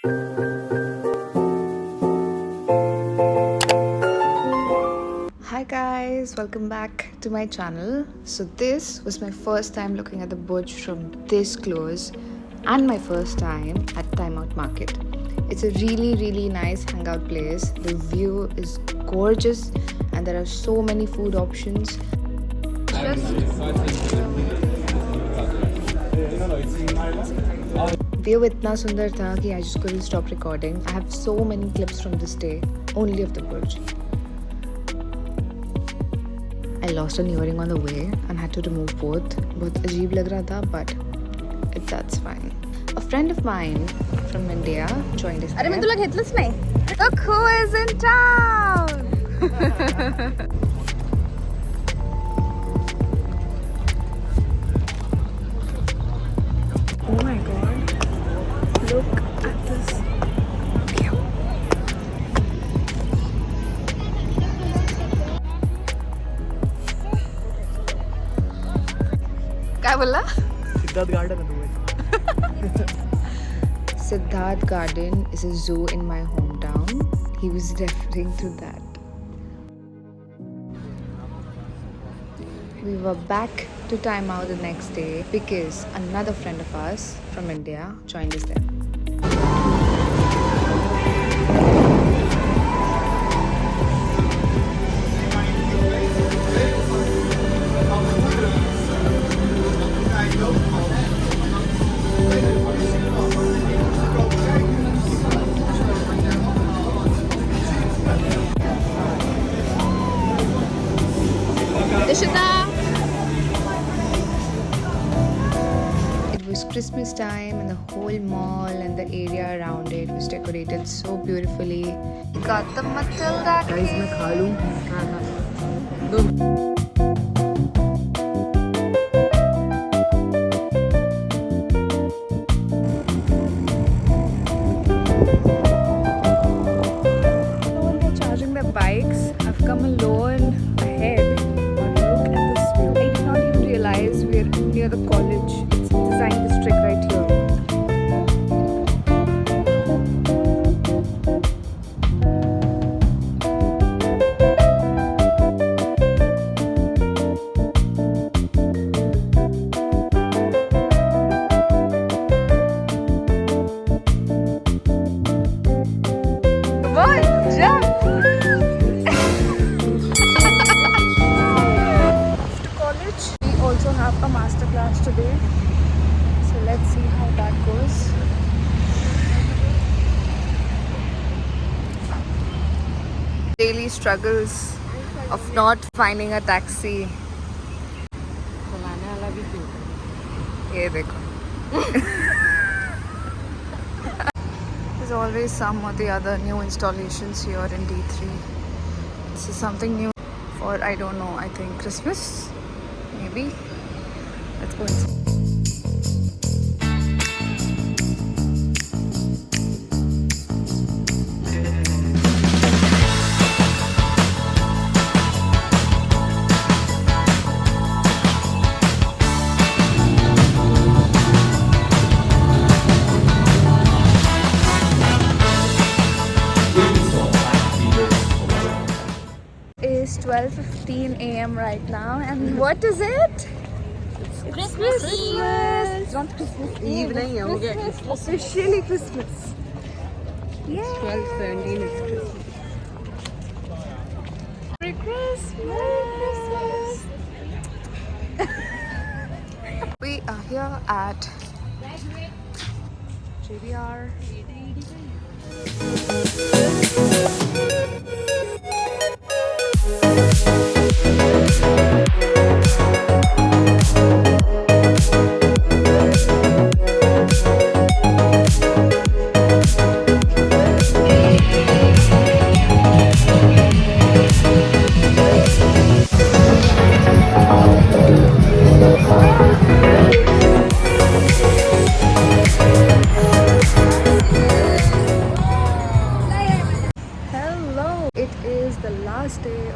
Hi guys, welcome back to my channel. So this was my first time looking at the Burj from this close and my first time at Time Out Market. It's a really nice hangout place. The view is gorgeous and there are so many food options. View itna sundar tha ki I just couldn't stop recording. I have so many clips from this day, only of the Burj. I lost an earring on the way and had to remove both. बहुत अजीब लग रहा था, but that's fine. A friend of mine from India joined us. अरे मैं तुला घेतलंच नाही. Look who is in town. Oh my god. Look at this view. काय बोलला? सिद्धार्थ गार्डन है तुम्हें. Siddharth Garden is a zoo in my hometown. He was referring to that. We were back to Time Out the next day because another friend of ours from India joined us there. It was Christmas time and the whole mall and the area around it was decorated so beautifully. Got the Matilda guys मैं खा लूं. They're charging their bikes. I've come alone ahead. But look at this view. I did not even realize we're near the college. It's a design district right here. Also have a master class today, so let's see how that goes. Daily struggles of not finding a taxi. चलाने वाला भी क्यों? ये देखो. There's always some or the other new installations here in D3. This is something new for, I don't know, I think Christmas. Maybe. Let's go inside. It's 12:15 a.m. right now, and what is it? Christmas. It's not Christmas Eve नहीं है, हो गया Christmas. Officially Christmas. Yeah. 12:17 is Christmas. Merry Christmas. We are here at JBR.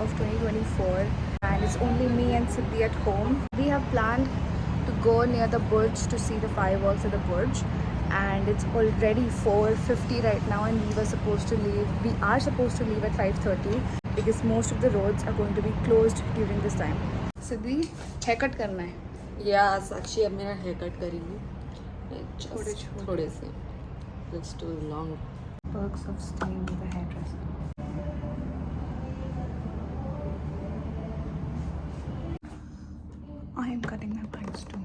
of 2024 and it's only me and Siddhi at home. We have planned to go near the Burj to see the fireworks at the Burj, and it's already 4:50 right now, and we are supposed to leave at 5:30 because most of the roads are going to be closed during this time. Siddhi, haircut करना है. या साक्षी अब मेरा hair cut करेगी थोड़े से just too long. Perks of staying with a hairdresser. I am cutting my bangs too.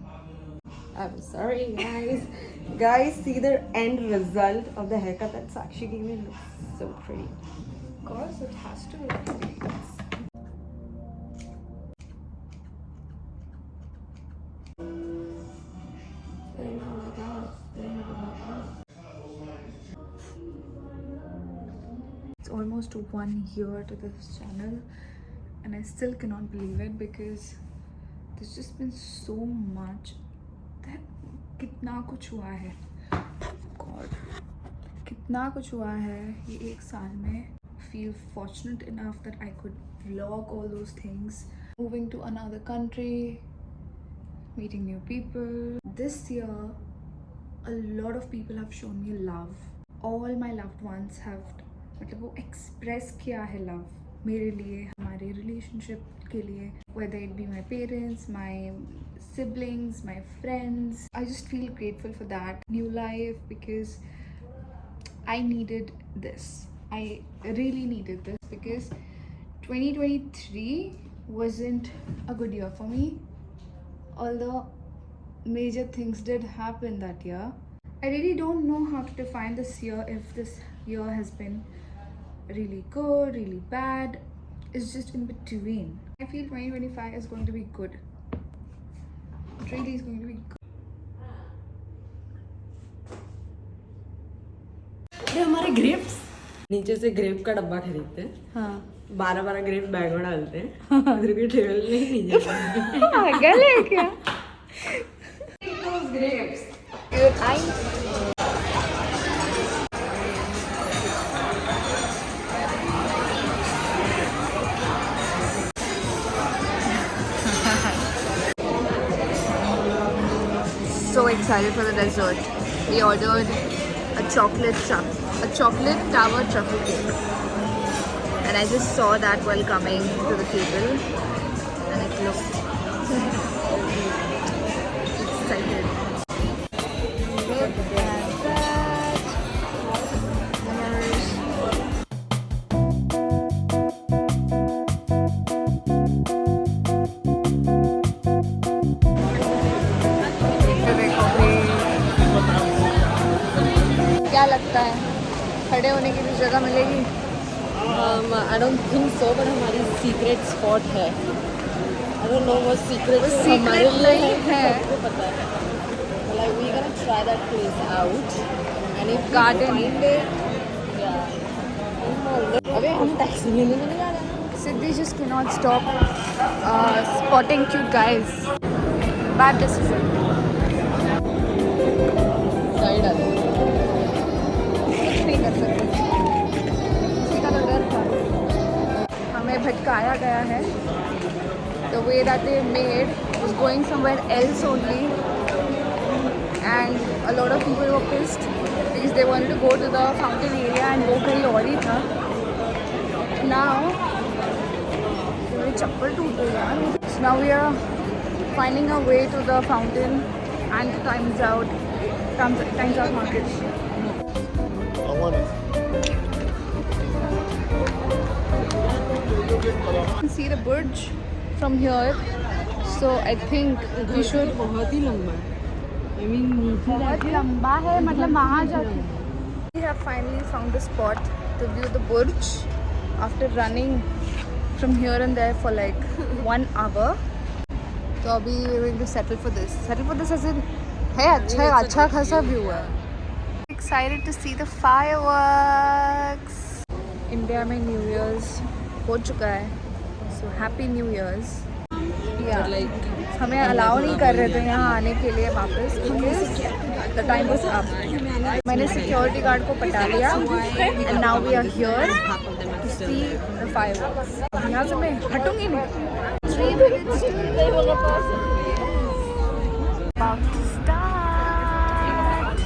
I'm sorry guys. Guys, see the end result of the haircut that Sakshi gave me. It looks so pretty. Of course, it has to look pretty. It's almost 1 year to this channel, and I still cannot believe it because there's just been so much that कितना कुछ हुआ है. God, कितना कुछ हुआ है ये 1 साल में. Feel fortunate enough that I could vlog all those things. Moving to another country, meeting new people. This year, a lot of people have shown me love. All my loved ones have मतलब वो express किया है love मेरे लिए, हमारे relationship के लिए, whether it be my parents, my siblings, my friends. I just feel grateful for that new life because I needed this. I really needed this because 2023 wasn't a good year for me. Although major things did happen that year, I really don't know how to define this year, if this year has been really good, really bad. It's just in between. I feel 2025 is going to be good. It really is going to be good. ये हमारे grapes नीचे से grep का डब्बा खरीदते हैं. हाँ 12 grep bag में डालते हैं. उधर की टेबल नहीं नीचे पागल है क्या? those grapes. So excited for the dessert. We ordered a chocolate tower truffle cake, and I just saw that while coming to the table, and it looked excited. Look at that. Numbers. क्या लगता है खड़े होने की भी जगह मिलेगी? I don't think so, but हमारी secret spot है. I don't know what secret हमारे लिए है. सबको पता है. Like we gonna try that place out, and if Garden. we find it, yeah. अबे हम टैक्सी लेने नहीं जा रहे हैं. Siddhi just cannot stop spotting cute guys. Bad decision. Side आ. कुछ नहीं कर सकते. किसी का तो डर था. हमें भटकाया गया है. The way that they made was going somewhere else only, and a lot of people were pissed because they wanted to go to the fountain area and वो कहीं और ही था. Now मेरी चप्पल टूट गई यार. So now we are finding our way to the fountain and to Times Out Market. I want it. You can see the Burj from here, so I think we should. बहुत ही लंबा है. I mean नीचे बहुत लंबा है मतलब वहाँ जाके. We have finally found the spot to view the Burj after running from here and there for like 1 hour. तो अभी we are going to settle for this. Settle for this as in है अच्छा खासा view है. Excited to see the fireworks. India में New Year's हो चुका है, so Happy New Year's. Yeah. like हमें अलाउ नहीं कर रहे थे यहाँ आने के लिए वापस because the time was up. मैंने सिक्योरिटी गार्ड को पटा लिया and now we are here to see the fireworks. यहाँ से मैं हटूंगी नहीं. 3 minutes about to start.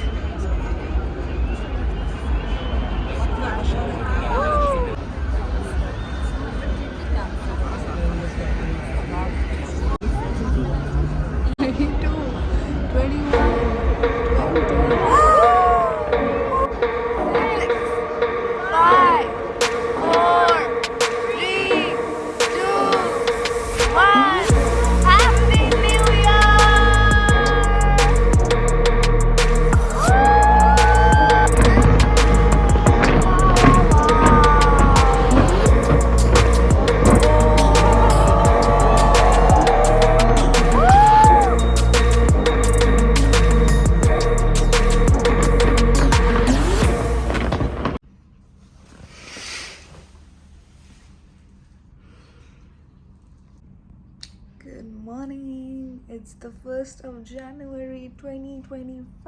1st of January 2025.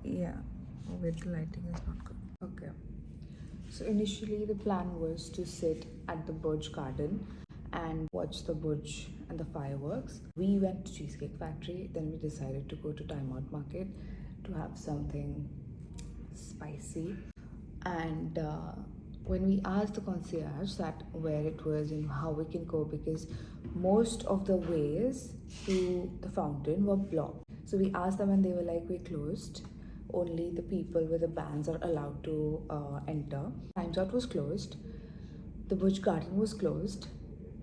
Yeah, wait, the lighting is not good. Okay. So initially the plan was to sit at the Burj Garden and watch the Burj and the fireworks. We went to Cheesecake Factory, then we decided to go to Time Out Market to have something spicy. And when we asked the concierge that where it was and how we can go, because most of the ways to the fountain were blocked. So we asked them and they were like, we're closed. Only the people with the bands are allowed to enter. Times Out was closed. The Burj Garden was closed.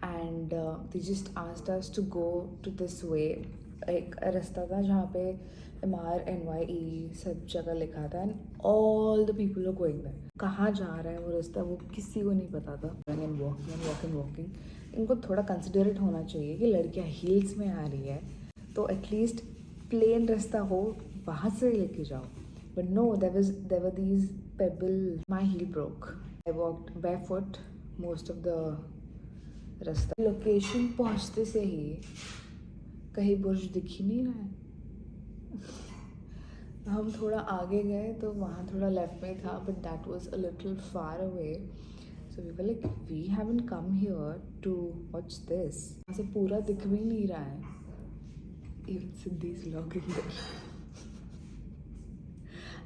And they just asked us to go to this way. एक रास्ता था जहाँ पे MR, NYE सब जगह लिखा था, and all the people were going there. कहाँ जा रहा है वो रास्ता, वो किसी को नहीं पता था. And walking. इनको थोड़ा considerate होना चाहिए कि लड़कियाँ heels में आ रही है, तो at least plain रास्ता हो, वहाँ से लेके जाओ. But no, there were these pebbles. My heel broke. I walked barefoot most of the रास्ता. लोकेशन पहुँचते से ही कहीं बुर्ज दिख ही नहीं रहा है. हम थोड़ा आगे गए तो वहाँ थोड़ा लेफ्ट में था, but that was a little far away. So we were like, we haven't come here to watch this. वहाँ से पूरा दिख भी नहीं रहा है. Even Siddhi's vlogging there.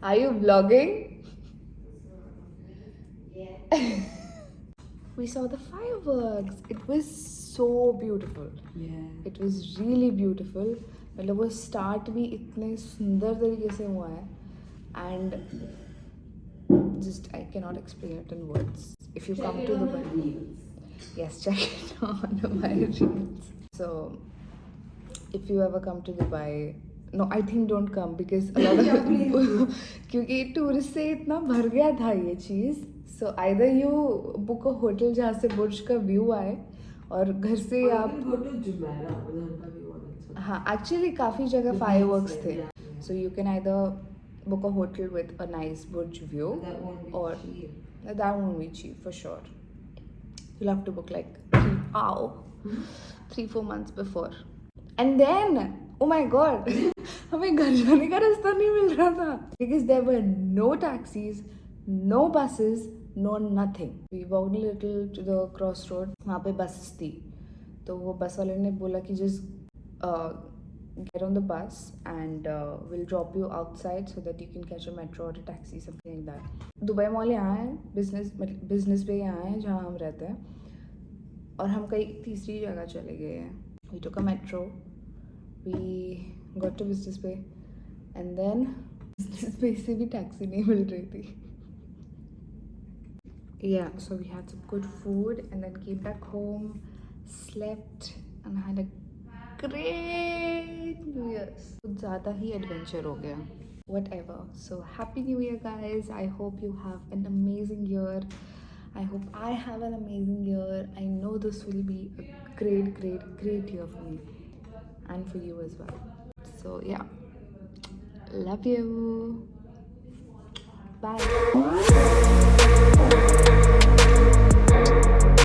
Are you vlogging? Yeah. We saw the fireworks. It was so beautiful. Yeah. It was really beautiful. मतलब वो start भी इतने सुंदर तरीके से हुआ है, and just I cannot explain it in words. If you come to Dubai, yes, check it on my reels. So if you ever come to Dubai, no, I think don't come because a lot of क्योंकि tourist से इतना भर गया था ये चीज़. So either you book a hotel जहाँ से बुर्ज का व्यू आए, और घर से आप हाँ, actually काफ़ी जगह fireworks थे. So you can either book a hotel with a nice Burj view, or that won't be cheap for sure. You'll have to book like 3-4 months before. And then, oh my god, हमें घर जाने का रास्ता नहीं मिल रहा था, because there were no taxis, no buses, no nothing. We walked a little to the crossroad. वहाँ पे buses थी, तो वो बस वाले ने बोला कि just get on the bus and we'll drop you outside so that you can catch a metro or a taxi, something like that. Dubai mall यहाँ है, बिजनेस पे यहाँ है जहाँ हम रहते हैं, और हम कहीं तीसरी जगह चले गए हैं. We took a metro, we got to business bay, and then business bay से भी taxi नहीं मिल रही थी. Yeah, so we had some good food and then came back home, slept and had a great New Year's. कुछ ज़्यादा ही adventure हो गया. Whatever. So happy New Year, guys. I hope you have an amazing year. I hope I have an amazing year. I know this will be a great year for me and for you as well. So yeah, love you. Bye.